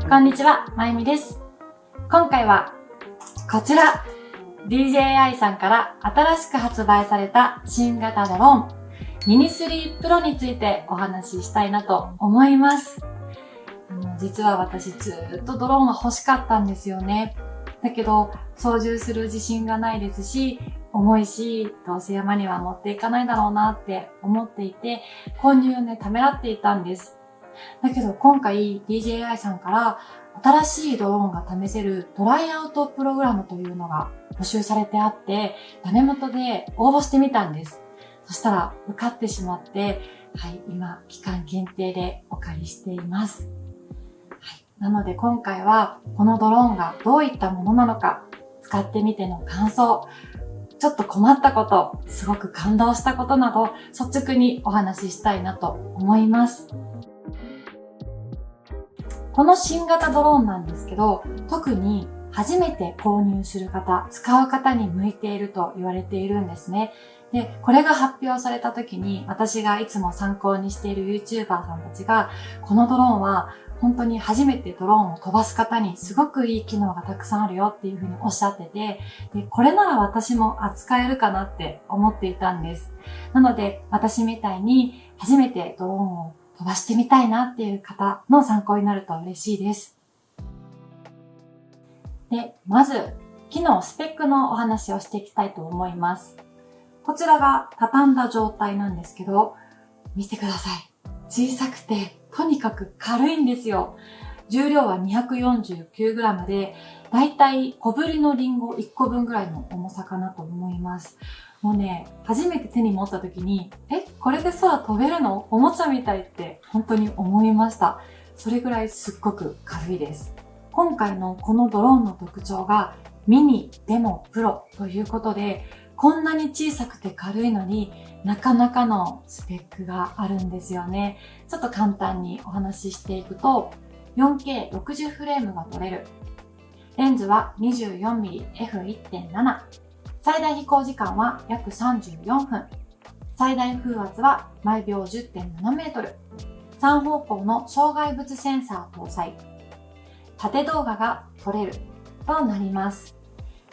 こんにちは、まゆみです。今回はこちら DJI さんから新しく発売された新型ドローンミニ3 Pro についてお話ししたいなと思います。実は私ずっとドローンが欲しかったんですよね。だけど操縦する自信がないですし、重いし、どうせ山には持っていかないだろうなって思っていて、購入をためらっていたんです。だけど今回 DJI さんから新しいドローンが試せるトライアウトプログラムというのが募集されてあって、ダメ元で応募してみたんです。そしたら受かってしまって、今期間限定でお借りしています。なので今回はこのドローンがどういったものなのか、使ってみての感想、ちょっと困ったこと、すごく感動したことなど率直にお話ししたいなと思います。この新型ドローンなんですけど、特に初めて購入する方、使う方に向いていると言われているんですね。で、これが発表された時に私がいつも参考にしている YouTuber さんたちが、このドローンは本当に初めてドローンを飛ばす方にすごくいい機能がたくさんあるよっていうふうにおっしゃってて、で、これなら私も扱えるかなって思っていたんです。なので、私みたいに初めてドローンを飛ばしてみたいなっていう方の参考になると嬉しいです。で、まず、機能スペックのお話をしていきたいと思います。こちらが畳んだ状態なんですけど、見てください。小さくて、とにかく軽いんですよ。重量は 249g で、だいたい小ぶりのリンゴ1個分ぐらいの重さかなと思います。もうね、初めて手に持った時に、これで空飛べるの？おもちゃみたいって本当に思いました。それぐらいすっごく軽いです。今回のこのドローンの特徴が、ミニでもプロということで、こんなに小さくて軽いのになかなかのスペックがあるんですよね。ちょっと簡単にお話ししていくと、4K60 フレームが撮れる。レンズは 24mm f1.7。最大飛行時間は約34分。最大風圧は毎秒 10.7 メートル。3方向の障害物センサー搭載。縦動画が撮れるとなります。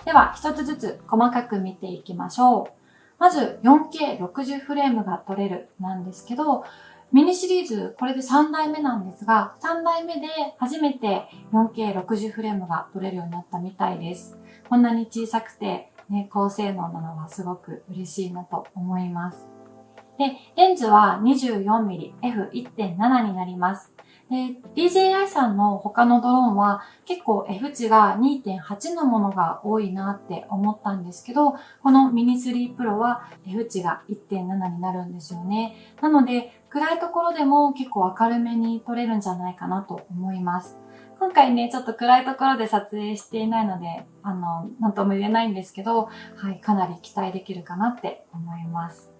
では一つずつ細かく見ていきましょう。まず 4K60 フレームが撮れるなんですけど、ミニシリーズこれで3代目なんですが、3代目で初めて 4K60 フレームが撮れるようになったみたいです。こんなに小さくて、高性能なのはすごく嬉しいなと思います。で、レンズは 24mm f1.7 になります。で、DJI さんの他のドローンは結構 F 値が 2.8 のものが多いなって思ったんですけど、このミニ3 Pro は F 値が 1.7 になるんですよね。なので、暗いところでも結構明るめに撮れるんじゃないかなと思います。今回ね、ちょっと暗いところで撮影していないので、なんとも言えないんですけど、かなり期待できるかなって思います。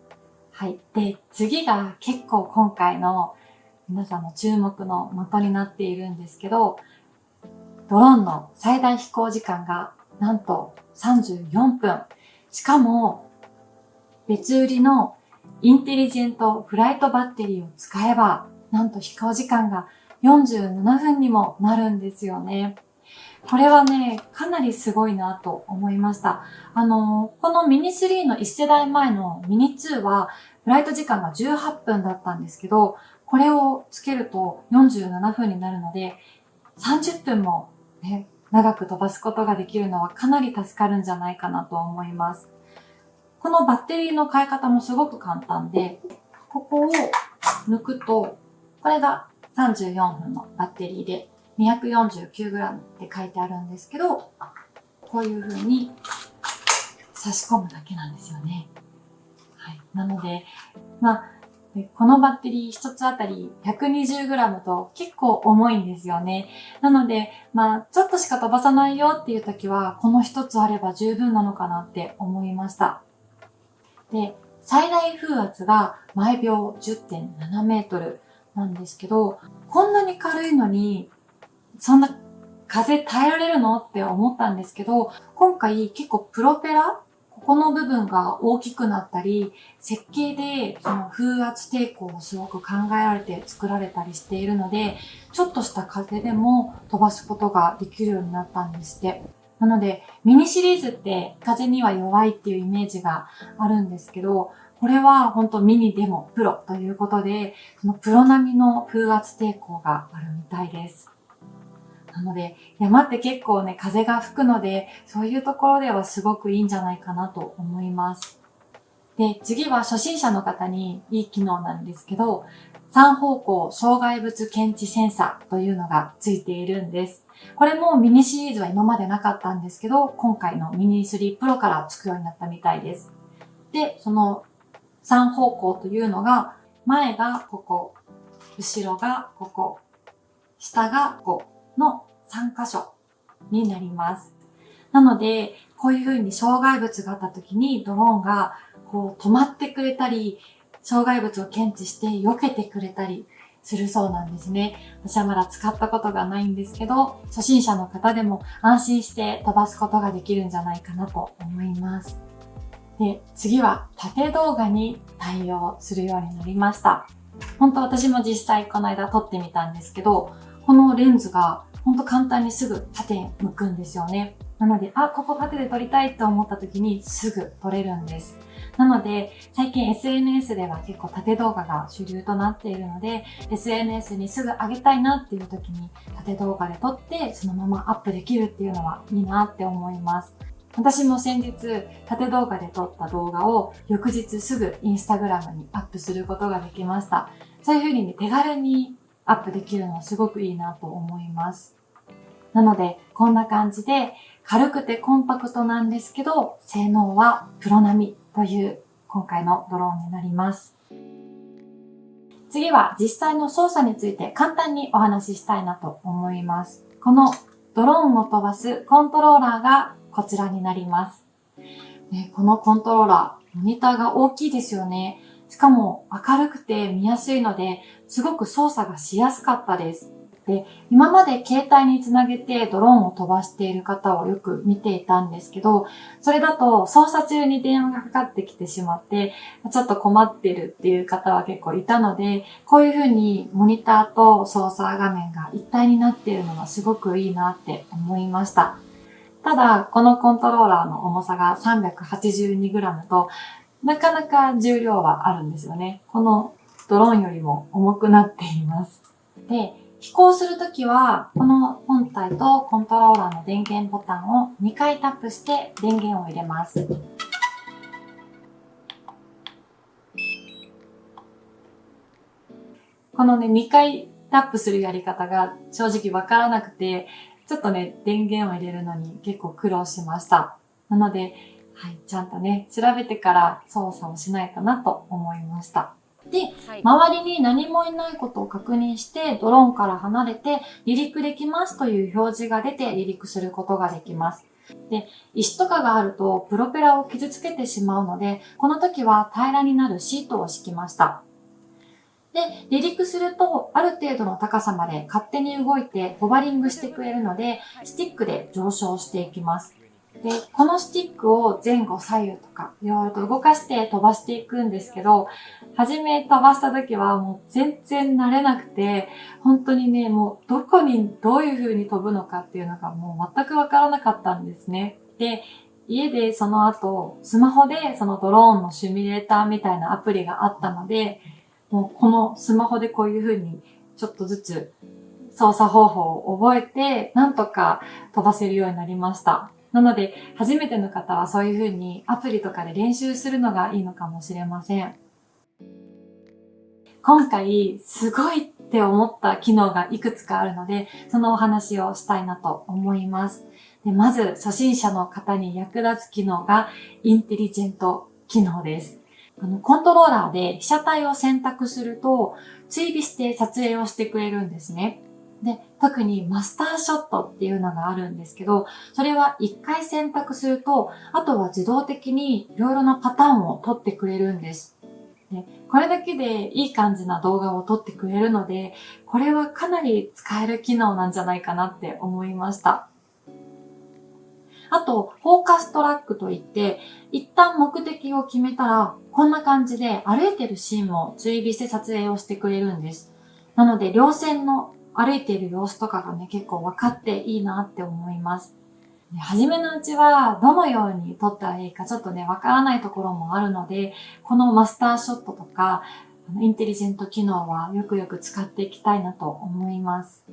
で、次が結構今回の皆さんの注目の的になっているんですけど、ドローンの最大飛行時間がなんと34分。しかも、別売りのインテリジェントフライトバッテリーを使えば、なんと飛行時間が47分にもなるんですよね。これはね、かなりすごいなと思いました。このミニ3の1世代前のミニ2は、フライト時間が18分だったんですけど、これをつけると47分になるので、30分もね、長く飛ばすことができるのはかなり助かるんじゃないかなと思います。このバッテリーの買い方もすごく簡単で、ここを抜くと、これが34分のバッテリーで、249g って書いてあるんですけど、こういう風に差し込むだけなんですよね。なので、このバッテリー一つあたり 120g と結構重いんですよね。なので、ちょっとしか飛ばさないよっていう時は、この一つあれば十分なのかなって思いました。で、最大風圧が毎秒 10.7 メートルなんですけど、こんなに軽いのに、そんな風耐えられるのって思ったんですけど、今回結構プロペラ、ここの部分が大きくなったり、設計でその風圧抵抗をすごく考えられて作られたりしているので、ちょっとした風でも飛ばすことができるようになったんですって。なので、ミニシリーズって風には弱いっていうイメージがあるんですけど、これは本当ミニでもプロということで、そのプロ並みの風圧抵抗があるみたいです。なので、山って結構ね、風が吹くので、そういうところではすごくいいんじゃないかなと思います。で、次は初心者の方にいい機能なんですけど、3方向障害物検知センサーというのがついているんです。これもミニシリーズは今までなかったんですけど、今回のミニ3 Pro からつくようになったみたいです。で、その3方向というのが、前がここ、後ろがここ、下がここの3箇所になります。なので、こういう風に障害物があった時にドローンがこう止まってくれたり、障害物を検知して避けてくれたりするそうなんですね。私はまだ使ったことがないんですけど、初心者の方でも安心して飛ばすことができるんじゃないかなと思います。で、次は縦動画に対応するようになりました。本当私も実際この間撮ってみたんですけど、このレンズが本当簡単にすぐ縦に向くんですよね。なので、ここ縦で撮りたいって思った時にすぐ撮れるんです。なので、最近 SNS では結構縦動画が主流となっているので、SNS にすぐ上げたいなっていう時に縦動画で撮ってそのままアップできるっていうのはいいなって思います。私も先日、縦動画で撮った動画を翌日すぐインスタグラムにアップすることができました。そういう風にね、手軽にアップできるのはすごくいいなと思います。なので、こんな感じで軽くてコンパクトなんですけど、性能はプロ並みという今回のドローンになります。次は実際の操作について簡単にお話ししたいなと思います。このドローンを飛ばすコントローラーがこちらになります。このコントローラー、モニターが大きいですよね。しかも明るくて見やすいので、すごく操作がしやすかったです。で、今まで携帯につなげてドローンを飛ばしている方をよく見ていたんですけど、それだと操作中に電話がかかってきてしまって、ちょっと困ってるっていう方は結構いたので、こういう風にモニターと操作画面が一体になっているのはすごくいいなって思いました。ただ、このコントローラーの重さが 382g と、なかなか重量はあるんですよね。このドローンよりも重くなっています。で、飛行するときは、この本体とコントローラーの電源ボタンを2回タップして電源を入れます。このね、2回タップするやり方が正直わからなくて、ちょっとね、電源を入れるのに結構苦労しました。なので、ちゃんとね、調べてから操作をしないとなと思いました。で、周りに何もいないことを確認して、ドローンから離れて離陸できますという表示が出て離陸することができます。で、石とかがあるとプロペラを傷つけてしまうので、この時は平らになるシートを敷きました。で、離陸すると、ある程度の高さまで勝手に動いてホバリングしてくれるので、スティックで上昇していきます。で、このスティックを前後左右とか、いろいろと動かして飛ばしていくんですけど、初め飛ばした時はもう全然慣れなくて、本当にね、もうどこにどういう風に飛ぶのかっていうのがもう全くわからなかったんですね。で、家でその後、スマホでそのドローンのシミュレーターみたいなアプリがあったので、もうこのスマホでこういう風にちょっとずつ操作方法を覚えて、なんとか飛ばせるようになりました。なので、初めての方はそういう風にアプリとかで練習するのがいいのかもしれません。今回、すごいって思った機能がいくつかあるので、そのお話をしたいなと思います。で、まず、初心者の方に役立つ機能が、インテリジェント機能です。コントローラーで被写体を選択すると、追尾して撮影をしてくれるんですね。で、特にマスターショットっていうのがあるんですけど、それは一回選択すると、あとは自動的にいろいろなパターンを撮ってくれるんです。で、これだけでいい感じな動画を撮ってくれるので、これはかなり使える機能なんじゃないかなって思いました。あと、フォーカストラックといって、一旦目的を決めたら、こんな感じで歩いてるシーンも追尾して撮影をしてくれるんです。なので、稜線の歩いている様子とかがね、結構分かっていいなって思います。初めのうちは、どのように撮ったらいいかちょっとね、分からないところもあるので、このマスターショットとか、インテリジェント機能はよくよく使っていきたいなと思います。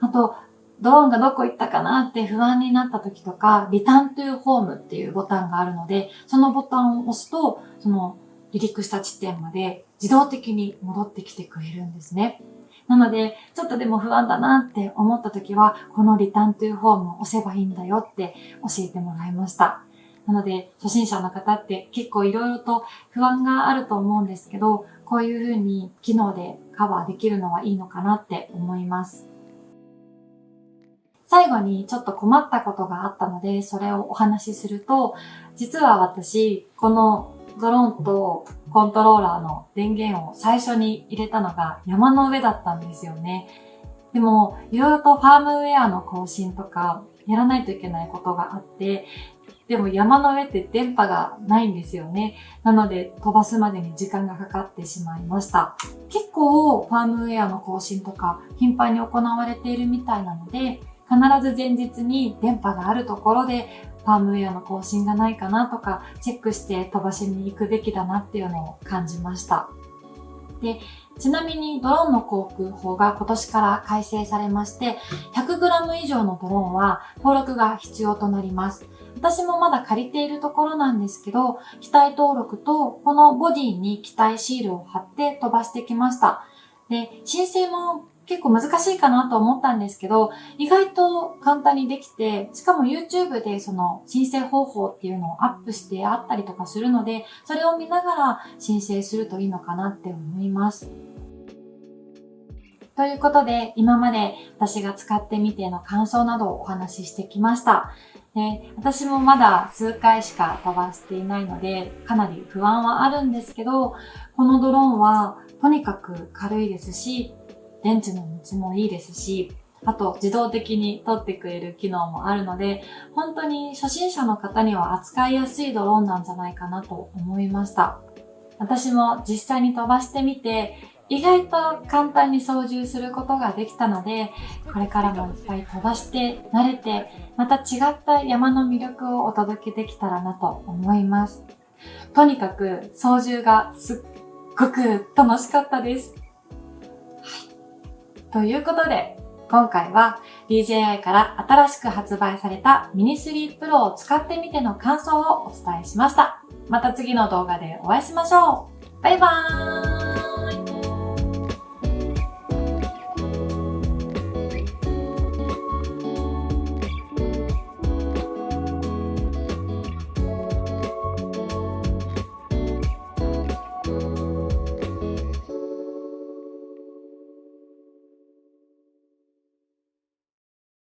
あと、ドローンがどこ行ったかなって不安になった時とか、リターントゥーホームっていうボタンがあるので、そのボタンを押すと、その離陸した地点まで自動的に戻ってきてくれるんですね。なので、ちょっとでも不安だなって思った時は、このリターントゥーホームを押せばいいんだよって教えてもらいました。なので、初心者の方って結構いろいろと不安があると思うんですけど、こういう風に機能でカバーできるのはいいのかなって思います。最後にちょっと困ったことがあったので、それをお話しすると、実は私、このドローンとコントローラーの電源を最初に入れたのが山の上だったんですよね。でも、いろいろとファームウェアの更新とかやらないといけないことがあって、でも山の上って電波がないんですよね。なので飛ばすまでに時間がかかってしまいました。結構ファームウェアの更新とか頻繁に行われているみたいなので、必ず前日に電波があるところでファームウェアの更新がないかなとかチェックして飛ばしに行くべきだなっていうのを感じました。で、ちなみにドローンの航空法が今年から改正されまして、100g 以上のドローンは登録が必要となります。私もまだ借りているところなんですけど、機体登録とこのボディに機体シールを貼って飛ばしてきました。で、申請も結構難しいかなと思ったんですけど、意外と簡単にできて、しかも YouTube でその申請方法っていうのをアップしてあったりとかするので、それを見ながら申請するといいのかなって思います。ということで、今まで私が使ってみての感想などをお話ししてきました。私もまだ数回しか飛ばしていないので、かなり不安はあるんですけど、このドローンはとにかく軽いですし、電池の持ちもいいですし、あと自動的に撮ってくれる機能もあるので、本当に初心者の方には扱いやすいドローンなんじゃないかなと思いました。私も実際に飛ばしてみて、意外と簡単に操縦することができたので、これからもいっぱい飛ばして慣れて、また違った山の魅力をお届けできたらなと思います。とにかく操縦がすっごく楽しかったです。ということで、今回は DJI から新しく発売されたミニ3 Pro を使ってみての感想をお伝えしました。また次の動画でお会いしましょう。バイバーイ。